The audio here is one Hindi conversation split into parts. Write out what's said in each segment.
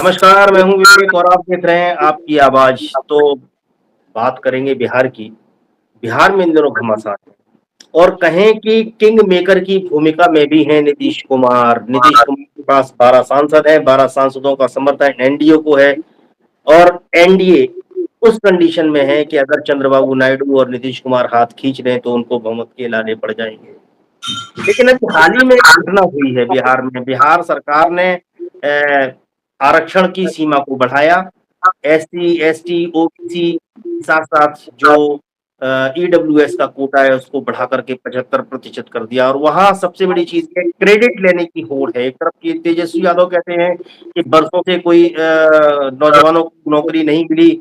नमस्कार, मैं हूँ विवेक और आप देख रहे हैं आपकी आवाज़। तो बात करेंगे बिहार की। बिहार में इन दिनों घमासान है और कहें कि किंग मेकर की भूमिका में भी हैं नीतीश कुमार। नीतीश कुमार के पास 12 सांसद हैं, 12 सांसदों का समर्थन एनडीए को है और एनडीए उस कंडीशन में है कि अगर चंद्रबाबू नायडू और नीतीश कुमार हाथ खींच लें तो उनको बहुमत के लाने पड़ जाएँगे। लेकिन अभी हाल ही में एक घटना हुई है बिहार में। बिहार सरकार ने आरक्षण की सीमा को बढ़ाया। एससी, एसटी, ओबीसी साथ-साथ जो ईडब्ल्यूएस का कोटा है उसको बढ़ा करके 75% कर दिया और वहाँ सबसे बड़ी चीज़ है क्रेडिट लेने की होड़ है। एक तरफ ये तेजस्वी यादव कहते हैं कि बरसों से कोई नौजवानों को नौकरी नहीं मिली।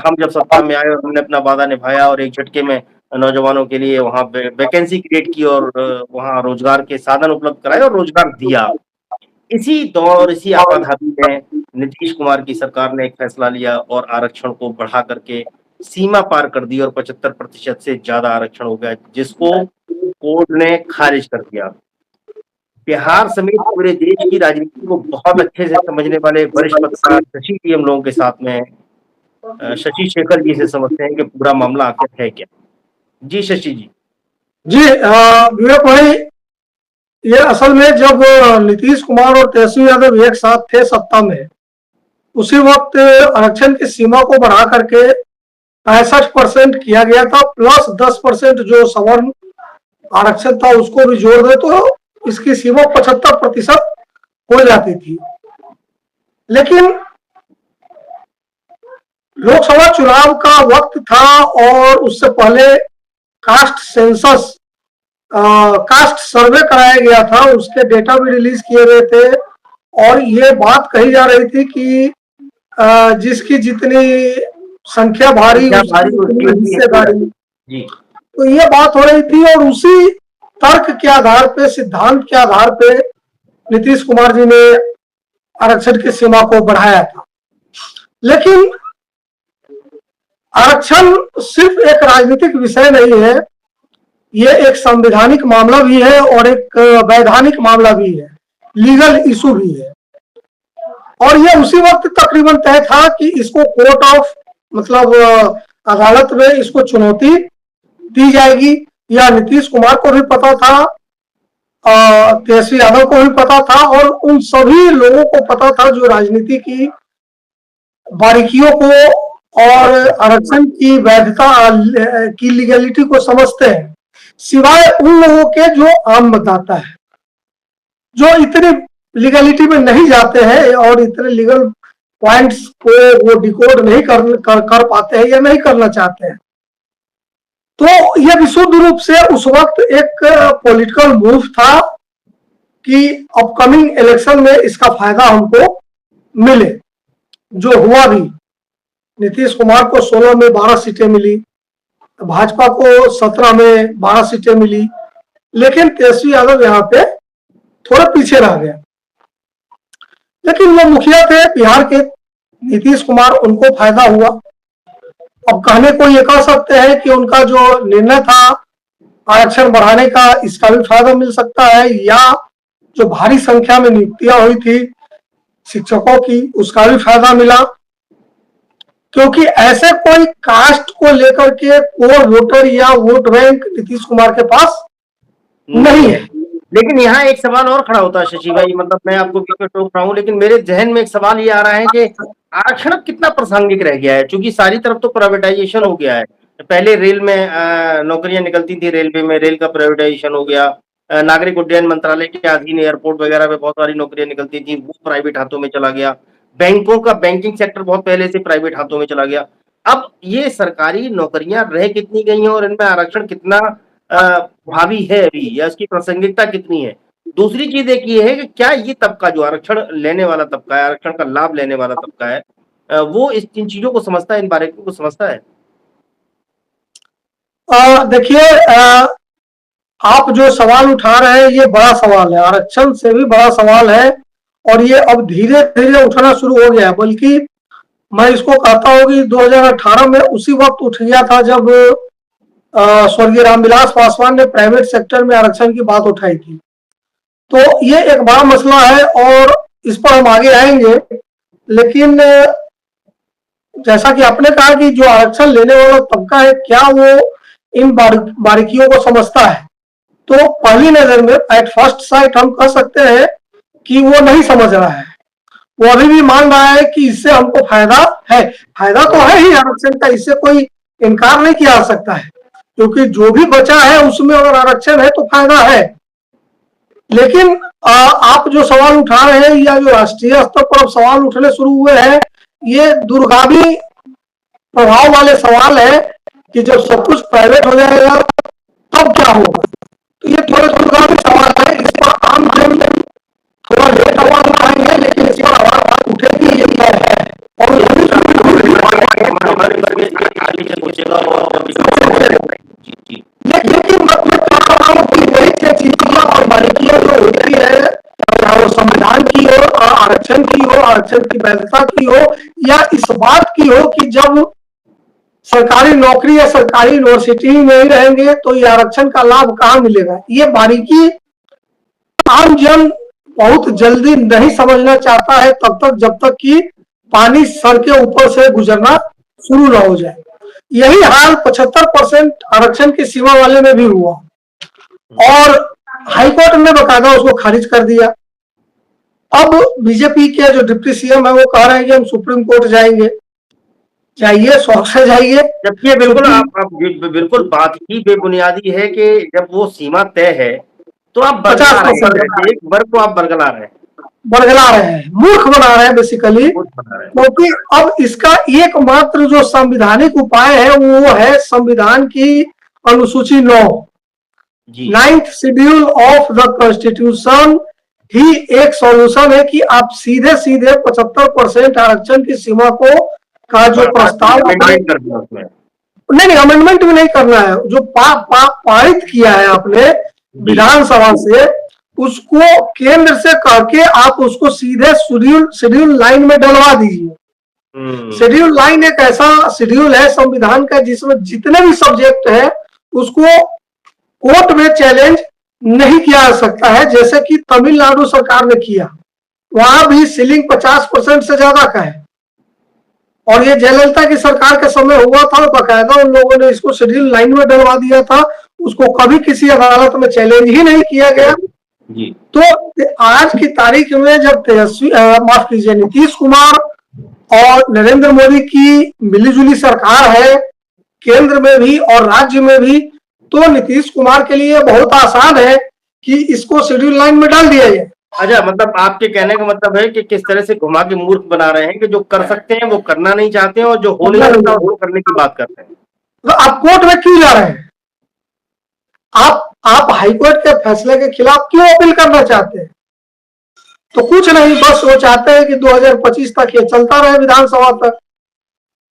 हम जब सत्ता में आए और हमने अपना वादा निभाया और एक झटके में नौजवानों के लिए वहाँ वैकेंसी क्रिएट की और वहाँ रोजगार के साधन उपलब्ध कराए और रोजगार दिया। इसी दौर इसी आपाधापी में नीतीश कुमार की सरकार ने एक फैसला लिया और आरक्षण को बढ़ा करके सीमा पार कर दी और 75% से ज़्यादा आरक्षण हो गया, जिसको कोर्ट ने खारिज कर दिया। बिहार समेत पूरे देश की राजनीति को बहुत अच्छे से समझने वाले वरिष्ठ पत्रकार शशि जी हम लोगों के साथ में हैं। शशि शेखर जी से समझते हैं कि पूरा मामला आखिर है क्या? जी, शशि जी। जी विवेक भाई, ये असल में जब नीतीश कुमार और तेजस्वी यादव एक साथ थे सत्ता में, उसी वक्त आरक्षण की सीमा को बढ़ा करके 65% किया गया था, प्लस 10% जो सवर्ण आरक्षण था उसको भी जोड़ दे तो इसकी सीमा 75% हो जाती थी। लेकिन लोकसभा चुनाव का वक्त था और उससे पहले कास्ट सेंसस कास्ट सर्वे कराया गया था, उसके डेटा भी रिलीज किए गए थे और ये बात कही जा रही थी कि जिसकी जितनी संख्या भारी उसकी उतनी हिस्सेदारी। जी। तो ये बात हो रही थी और उसी तर्क के आधार पे, सिद्धांत के आधार पे नीतीश कुमार जी ने आरक्षण की सीमा को बढ़ाया था। लेकिन आरक्षण सिर्फ एक राजनीतिक विषय नहीं है, ये एक संवैधानिक मामला भी है और एक वैधानिक मामला भी है, लीगल इशू भी है। और ये उसी वक्त तकरीबन तय था कि इसको कोर्ट ऑफ मतलब अदालत में इसको चुनौती दी जाएगी। या नीतीश कुमार को भी पता था, तेजस्वी यादव को भी पता था और उन सभी लोगों को पता था जो राजनीति की बारीकियों को और आरक्षण की वैधता की लीगलिटी को समझते हैं, सिवाय उन लोगों के जो आम मतदाता है, जो इतने लीगलिटी में नहीं जाते हैं और इतने लीगल पॉइंट्स को वो डिकोड नहीं कर पाते हैं या नहीं करना चाहते हैं। तो यह विशुद्ध रूप से उस वक्त एक पॉलिटिकल मूव था कि अपकमिंग इलेक्शन में इसका फायदा हमको मिले, जो हुआ भी। नीतीश कुमार को 16 में 12 सीटें मिली, भाजपा को 17 में 12 सीटें मिली, लेकिन तेजस्वी यादव यहाँ पे थोड़ा पीछे रह गया। लेकिन वो मुखिया थे बिहार के, नीतीश कुमार, उनको फायदा हुआ। अब कहने को ये कह सकते हैं कि उनका जो निर्णय था आरक्षण बढ़ाने का, इसका भी फायदा मिल सकता है, या जो भारी संख्या में नियुक्तियां हुई थी शिक्षकों की, उसका भी फायदा मिला। क्योंकि ऐसे कोई कास्ट को लेकर के कोर वोटर या वोट बैंक नीतीश कुमार के पास नहीं है। लेकिन यहाँ एक सवाल और खड़ा होता है शशि भाई, मतलब मैं आपको बीच में टोक रहा हूँ, लेकिन मेरे जहन में एक सवाल ये आ रहा है कि आरक्षण कितना प्रासंगिक रह गया है, क्योंकि सारी तरफ तो प्राइवेटाइजेशन हो गया है। पहले रेल में नौकरियां निकलती थी, रेलवे में रेल का प्राइवेटाइजेशन हो गया। नागरिक उड्डयन मंत्रालय के अधीन एयरपोर्ट वगैरह में बहुत सारी नौकरियां निकलती थी, वो प्राइवेट हाथों में चला गया। बैंकों का बैंकिंग सेक्टर बहुत पहले से प्राइवेट हाथों में चला गया। अब ये सरकारी नौकरियां रह कितनी गई हैं और इनमें आरक्षण कितना भावी है अभी, या इसकी प्रासंगिकता कितनी है? दूसरी चीज एक ये है कि क्या ये तबका जो आरक्षण लेने वाला तबका है, आरक्षण का लाभ लेने वाला तबका है, वो इन चीजों को समझता है, इन बारीकियों को समझता है? देखिए, आप जो सवाल उठा रहे हैं ये बड़ा सवाल है, आरक्षण से भी बड़ा सवाल है और ये अब धीरे धीरे उठना शुरू हो गया है। बल्कि मैं इसको कहता हूँ कि 2018 में उसी वक्त उठ गया था जब स्वर्गीय रामविलास पासवान ने प्राइवेट सेक्टर में आरक्षण की बात उठाई थी। तो ये एक बड़ा मसला है और इस पर हम आगे आएंगे। लेकिन जैसा कि आपने कहा कि जो आरक्षण लेने वाला तबका है, क्या वो इन बारीकियों को समझता है? तो पहली नजर में एट फर्स्ट साइट हम कह सकते हैं कि वो नहीं समझ रहा है। वो अभी भी मान रहा है कि इससे हमको फायदा है। फायदा तो है ही आरक्षण का, इससे कोई इनकार नहीं किया जा सकता है, क्योंकि जो भी बचा है उसमें अगर आरक्षण है तो फायदा है। लेकिन आप जो सवाल उठा रहे हैं या जो राष्ट्रीय स्तर पर सवाल उठने शुरू हुए हैं, ये दूरगामी प्रभाव वाले सवाल है कि जब सब कुछ प्राइवेट हो जाएगा तब क्या होगा। तो ये थोड़े दूरगामी सवाल है, इस पर आम जन थोड़ा लेट आवाज उठाएंगे, लेकिन इस पर आवाज उठेगी, ये तय है। और लेकिन मैं कह रहा हूँ कि वही चीजें और बारीकियां जो होती है, चाहे वो संविधान की हो, आरक्षण की हो, आरक्षण की वैधता की हो, या इस बात की हो कि जब सरकारी नौकरी या सरकारी यूनिवर्सिटी में ही रहेंगे तो ये आरक्षण का लाभ कहाँ मिलेगा, ये बारीकी आम जन बहुत जल्दी नहीं समझना चाहता है तब तक जब तक कि पानी सर के ऊपर से गुजरना शुरू ना हो जाए। यही हाल 75% आरक्षण की सीमा वाले में भी हुआ और हाईकोर्ट ने बकायदा उसको खारिज कर दिया। अब बीजेपी के जो डिप्टी सीएम है वो कह रहे हैं कि हम सुप्रीम कोर्ट जाएंगे। जाइए, शौक से जाइए। जबकि ये बिल्कुल आप बिल्कुल बात ही बेबुनियादी है कि जब वो सीमा तय है तो आप बरगला रहे हैं, एक वर्ग को आप बरगला रहे हैं, मूर्ख बना रहे हैं बेसिकली। क्योंकि अब इसका एकमात्र जो संवैधानिक उपाय है वो है संविधान की अनुसूची 9, 9th schedule of the constitution ही एक सॉल्यूशन है कि आप सीधे सीधे 75% आरक्षण की सीमा को का जो प्रस्ताव नहीं अमेंडमेंट भी नहीं करना है, जो पारित किया है आपने विधानसभा से, उसको केंद्र से कह के आप उसको सीधे शेड्यूल लाइन में डलवा दीजिए। शेड्यूल लाइन एक ऐसा शेड्यूल है संविधान का जिसमें जितने भी सब्जेक्ट है उसको कोर्ट में चैलेंज नहीं किया जा सकता है, जैसे कि तमिलनाडु सरकार ने किया। वहां भी सीलिंग 50% से ज्यादा का है और ये जयललिता की सरकार के समय हुआ था, बकायदा उन लोगों ने इसको शेड्यूल लाइन में डलवा दिया था, उसको कभी किसी अदालत में चैलेंज ही नहीं किया गया। तो आज की तारीख में जब माफ कीजिए नीतीश कुमार और नरेंद्र मोदी की मिलीजुली सरकार है केंद्र में भी और राज्य में भी, तो नीतीश कुमार के लिए बहुत आसान है कि इसको शेड्यूल लाइन में डाल दिया जाए। अच्छा, मतलब आपके कहने का मतलब है कि किस तरह से घुमा के मूर्ख बना रहे हैं कि जो कर सकते हैं वो करना नहीं चाहते हैं और जो हो नहीं सकता वो करने की बात करते हैं। तो आप कोर्ट में क्यों जा रहे हैं? आप हाईकोर्ट के फैसले के खिलाफ क्यों अपील करना चाहते हैं? तो कुछ नहीं, बस वो चाहते हैं कि 2025 तक ये चलता रहे विधानसभा तक,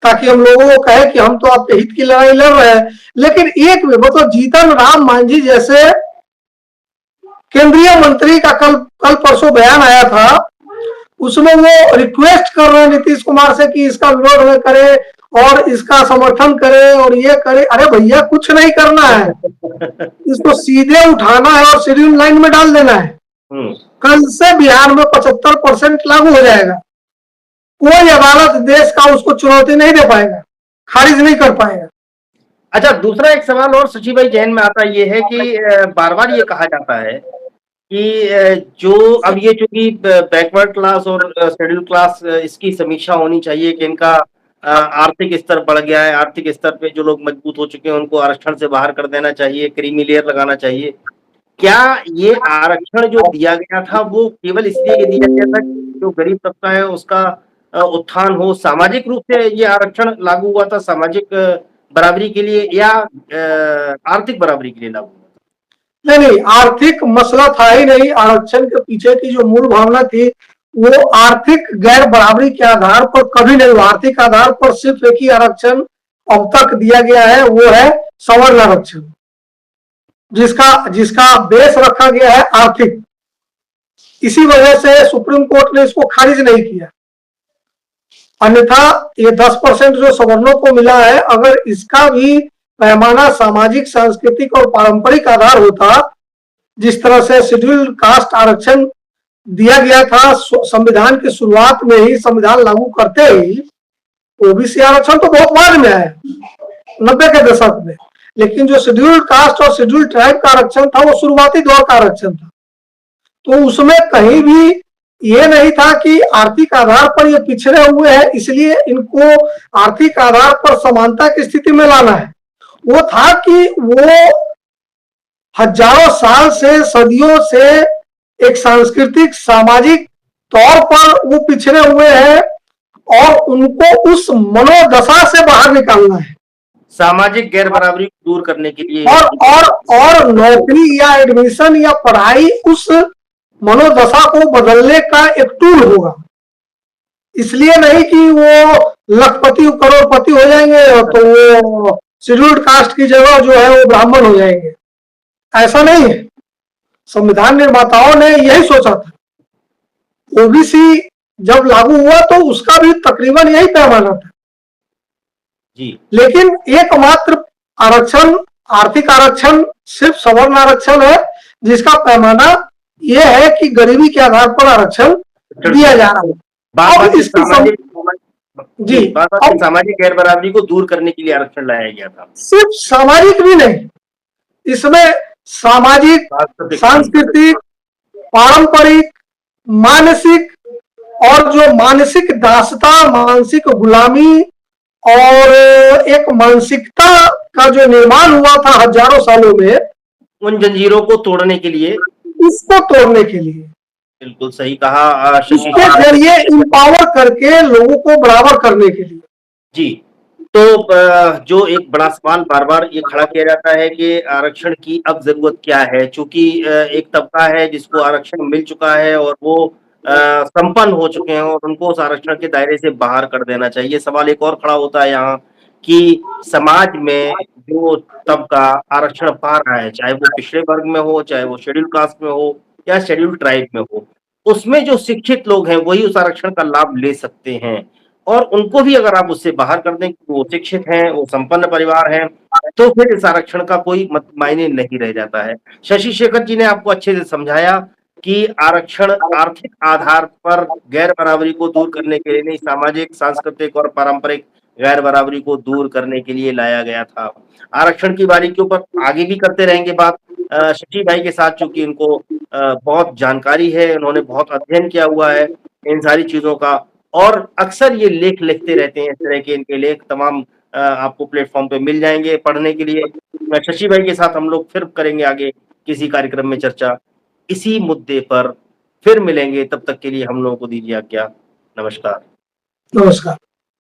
ताकि हम लोगों को कहे कि हम तो आपके हित की लड़ाई लड़ रहे हैं। लेकिन एक मतलब जीतन राम मांझी जैसे केंद्रीय मंत्री का कल परसों बयान आया था, उसमें वो रिक्वेस्ट कर रहे हैं नीतीश कुमार से कि इसका विरोध न करे और इसका समर्थन करे और ये करे। अरे भैया कुछ नहीं करना है, इसको सीधे उठाना है और शेड्यूल लाइन में डाल देना है। कल से बिहार में 75% लागू हो जाएगा। कोई अदालत देश का उसको चुनौती नहीं दे पाएगा, खारिज नहीं कर पाएगा। अच्छा, दूसरा एक सवाल और शशि भाई जहन में आता ये है कि बार बार ये कहा जाता है कि जो अब ये चूंकि बैकवर्ड क्लास और शेड्यूल क्लास इसकी समीक्षा होनी चाहिए कि इनका आर्थिक स्तर बढ़ गया है, आर्थिक स्तर पे जो लोग मजबूत हो चुके हैं उनको आरक्षण से बाहर कर देना चाहिए, क्रीमी लेयर लगाना चाहिए। क्या ये आरक्षण जो दिया गया था वो केवल इसलिए दिया गया था कि जो गरीब तबका है उसका उत्थान हो, सामाजिक रूप से ये आरक्षण लागू हुआ था सामाजिक बराबरी के लिए या आर्थिक बराबरी के लिए लागू? नहीं, आर्थिक मसला था ही नहीं। आरक्षण के पीछे की जो मूल भावना थी वो आर्थिक गैर बराबरी के आधार पर कभी नहीं हुआ। आर्थिक आधार पर सिर्फ एक ही आरक्षण अब तक दिया गया है, वो है सवर्ण आरक्षण, जिसका बेस रखा गया है आर्थिक। इसी वजह से सुप्रीम कोर्ट ने इसको खारिज नहीं किया। अन्यथा ये 10% जो सवर्णों को मिला है, अगर इसका भी पैमाना सामाजिक, सांस्कृतिक और पारंपरिक आधार होता, जिस तरह से शेड्यूल कास्ट आरक्षण दिया गया था संविधान की शुरुआत में ही, संविधान लागू करते ही ओबीसी आरक्षण तो बहुत बाद में आया, 90 के दशक में, लेकिन जो शेड्यूल्ड कास्ट और शेड्यूल्ड ट्राइब का आरक्षण था वो शुरुआती दौर का आरक्षण था। तो उसमें कहीं भी ये नहीं था कि आर्थिक आधार पर ये पिछड़े हुए हैं इसलिए इनको आर्थिक आधार पर समानता की स्थिति में लाना है। वो था कि वो हजारों साल से, सदियों से एक सांस्कृतिक सामाजिक तौर पर वो पिछड़े हुए हैं और उनको उस मनोदशा से बाहर निकालना है, सामाजिक गैर बराबरी को दूर करने के लिए। और नौकरी या एडमिशन या पढ़ाई उस मनोदशा को बदलने का एक टूल होगा। इसलिए नहीं कि वो लखपति करोड़पति हो जाएंगे तो वो शेड्यूल्ड कास्ट की जगह जो है वो ब्राह्मण हो जाएंगे, ऐसा नहीं है। संविधान निर्माताओं ने यही सोचा था। ओबीसी जब लागू हुआ तो उसका भी तकरीबन यही पैमाना था जी। लेकिन एकमात्र आरक्षण, आर्थिक आरक्षण सिर्फ सवर्ण आरक्षण है जिसका पैमाना यह है कि गरीबी के आधार पर आरक्षण दिया जा रहा है। सामाजिक गैर बराबरी को दूर करने के लिए आरक्षण लाया गया था। सिर्फ सामाजिक भी नहीं, इसमें सामाजिक, सांस्कृतिक, पारंपरिक, मानसिक और जो मानसिक दासता, मानसिक गुलामी और एक मानसिकता का जो निर्माण हुआ था हजारों सालों में, उन जंजीरों को तोड़ने के लिए, इसको तोड़ने के लिए, बिल्कुल सही कहा, इसके जरिए इंपावर करके लोगों को बराबर करने के लिए। जी। तो जो एक बड़ा सवाल बार बार ये खड़ा किया जाता है कि आरक्षण की अब जरूरत क्या है, चूंकि एक तबका है जिसको आरक्षण मिल चुका है और वो संपन्न हो चुके हैं और उनको उस आरक्षण के दायरे से बाहर कर देना चाहिए। सवाल एक और खड़ा होता है यहाँ कि समाज में जो तबका आरक्षण पा रहा है, चाहे वो पिछड़े वर्ग में हो, चाहे वो शेड्यूल कास्ट में हो या शेड्यूल ट्राइब में हो, उसमें जो शिक्षित लोग हैं वही उस आरक्षण का लाभ ले सकते हैं और उनको भी अगर आप उससे बाहर कर दें कि वो शिक्षित हैं, वो संपन्न परिवार हैं, तो फिर इस आरक्षण का कोई मायने नहीं रह जाता है। शशि शेखर जी ने आपको अच्छे से समझाया कि आरक्षण आर्थिक आधार पर गैर बराबरी को दूर करने के लिए नहीं, सामाजिक, सांस्कृतिक और पारंपरिक गैर बराबरी को दूर करने के लिए लाया गया था। आरक्षण की बारीकियों पर आगे भी करते रहेंगे बात शशि भाई के साथ, चूंकि इनको बहुत जानकारी है, उन्होंने बहुत अध्ययन किया हुआ है इन सारी चीजों का और अक्सर ये लेख लिखते रहते हैं। इस तरह के इनके लेख तमाम आपको प्लेटफॉर्म पे मिल जाएंगे पढ़ने के लिए। शशि भाई के साथ हम लोग फिर करेंगे आगे किसी कार्यक्रम में चर्चा इसी मुद्दे पर, फिर मिलेंगे। तब तक के लिए हम लोगों को दीजिए आज्ञा। नमस्कार। नमस्कार।